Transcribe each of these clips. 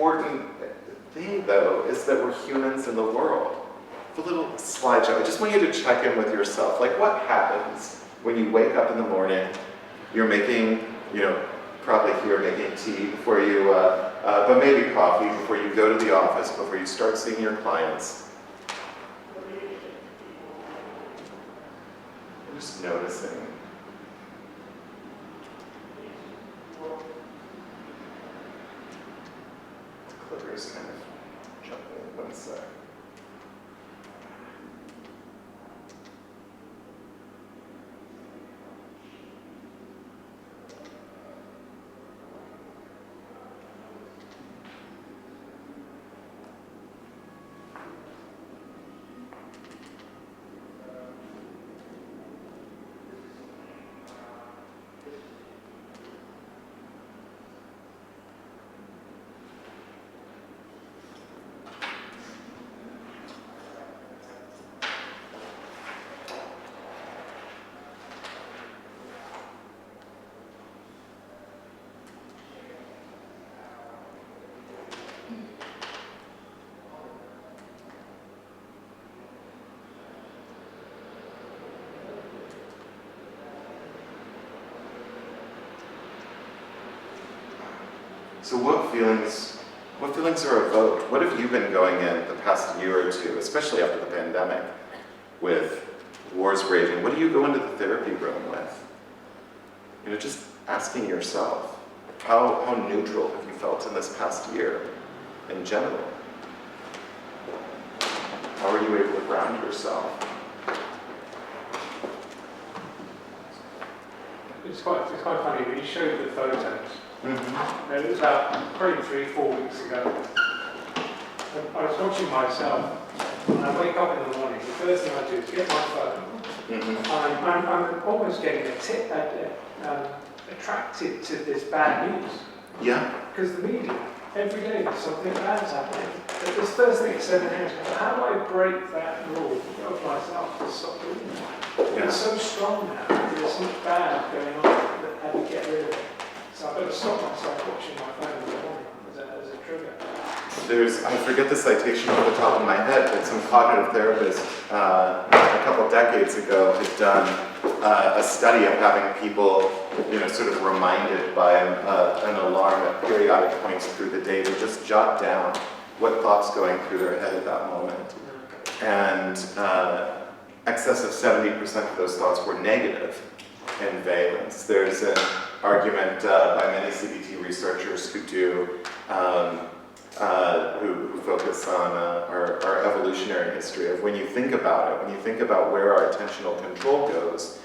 important thing, though, is that we're humans in the world. The little slideshow, I just want you to check in with yourself. Like, what happens when you wake up in the morning, you're making, probably here making tea before you, but maybe coffee before you go to the office, before you start seeing your clients. I'm just noticing. The clicker's kind of jumping. One sec. So what feelings are evoked? What have you been going in the past year or two, especially after the pandemic, with wars raging? What do you go into the therapy room with? Just asking yourself, how neutral have you felt in this past year in general? How are you able to ground yourself? It's quite funny, when you showed the photos, Mm-hmm. it was about probably 3-4 weeks ago. I was watching myself, and I wake up in the morning, the first thing I do is get my phone, and I'm almost getting attracted to this bad news. Yeah. Because the media, every day there's something bad's happening. But this first thing at 7 a.m. How do I break that rule of myself to stop doing that? Yeah. It's so strong now. There's so much bad going on that how do you get rid of it? So I better stop myself watching my phone in the morning as a trigger. I forget the citation off the top of my head, but some cognitive therapist a couple decades ago had done a study of having people, sort of reminded by an alarm at periodic points through the day to just jot down what thoughts going through their head at that moment. And excess of 70% of those thoughts were negative in valence. There's an argument by many CBT researchers who focus on our evolutionary history of when you think about it, when you think about where our attentional control goes,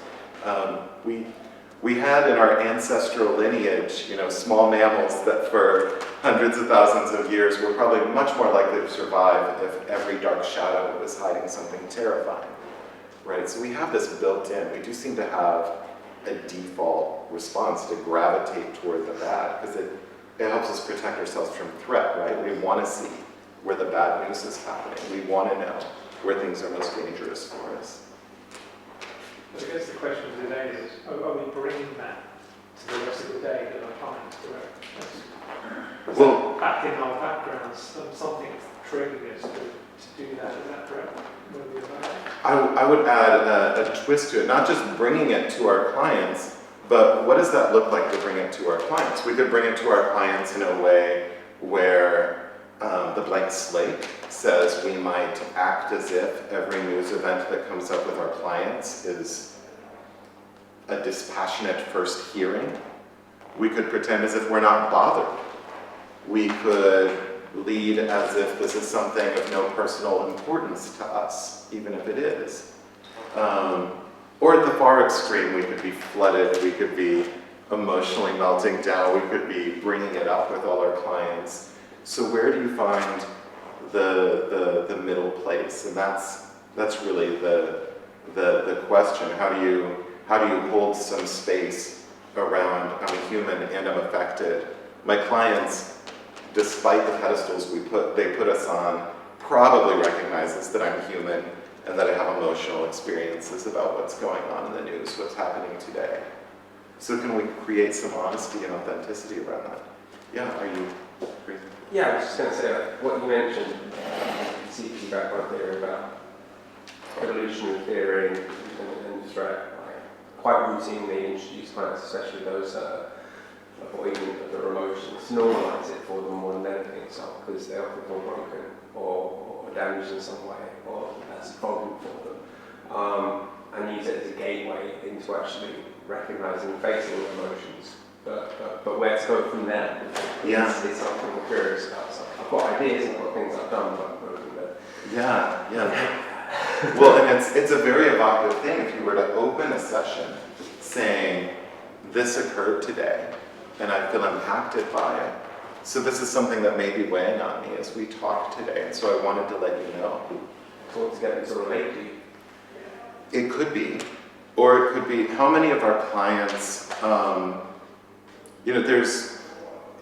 we had in our ancestral lineage, small mammals that for hundreds of thousands of years were probably much more likely to survive if every dark shadow was hiding something terrifying, right? So we have this built in. We do seem to have a default response to gravitate toward the bad, because it helps us protect ourselves from threat, right? We want to see where the bad news is happening. We want to know where things are most dangerous for us. But I guess the question today is, are we bringing that to the rest of the day that our clients do it? Well, back in our backgrounds, something triggering us to do that. Is that correct? I would add a twist to it, not just bringing it to our clients, but what does that look like to bring it to our clients? We could bring it to our clients in a way where the blank slate says we might act as if every news event that comes up with our clients is a dispassionate first hearing. We could pretend as if we're not bothered. We could lead as if this is something of no personal importance to us, even if it is. Or at the far extreme, we could be flooded, we could be emotionally melting down, we could be bringing it up with all our clients. So where do you find the middle place? And that's really the question. How do you hold some space around I'm a human and I'm affected? My clients, despite the pedestals they put us on, probably recognizes that I'm human and that I have emotional experiences about what's going on in the news, what's happening today. So can we create some honesty and authenticity around that? Yeah, are you crazy? Yeah, I was just going to say, like, what you mentioned, CP background theory about evolutionary theory and threat, like, quite routinely introduce clients, especially those avoidant of their emotions, normalise it for them more than anything else, because they often feel broken or damaged in some way, or that's a problem for them. And use it as a gateway into actually recognising and facing emotions. But where to go from there is something I'm curious about. So I've got ideas and I've got things I've done, but Yeah. Well, and it's a very evocative thing. If you were to open a session saying, this occurred today, and I feel impacted by it. So this is something that may be weighing on me as we talk today, and so I wanted to let you know. So to get them to relate to you. It could be, or it could be, how many of our clients,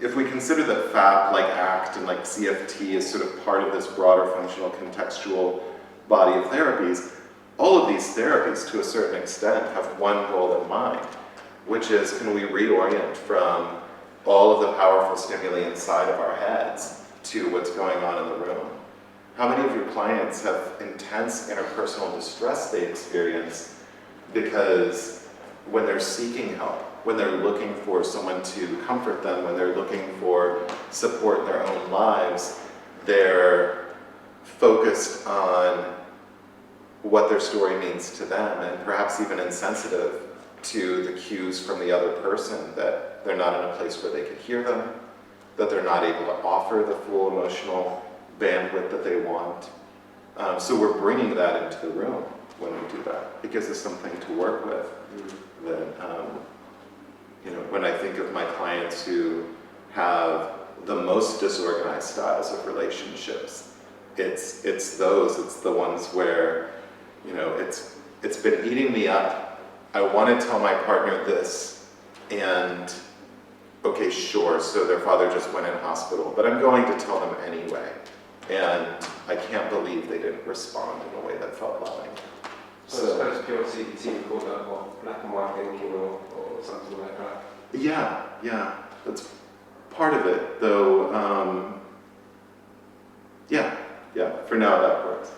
if we consider that FAP, like ACT and like CFT is sort of part of this broader functional contextual body of therapies, all of these therapies to a certain extent have one goal in mind, which is, can we reorient from all of the powerful stimuli inside of our heads to what's going on in the room? How many of your clients have intense interpersonal distress they experience because when they're seeking help, when they're looking for someone to comfort them, when they're looking for support in their own lives, they're focused on what their story means to them and perhaps even insensitive to the cues from the other person, that they're not in a place where they can hear them, that they're not able to offer the full emotional bandwidth that they want. So we're bringing that into the room when we do that. It gives us something to work with. That, when I think of my clients who have the most disorganized styles of relationships, it's the ones where, it's been eating me up. I want to tell my partner this, and okay, sure, so their father just went in hospital, but I'm going to tell them anyway. And I can't believe they didn't respond in a way that felt loving. So I suppose pure CBT would call that what, black and white thinking or something like that. Yeah, that's part of it, though. Yeah, for now that works.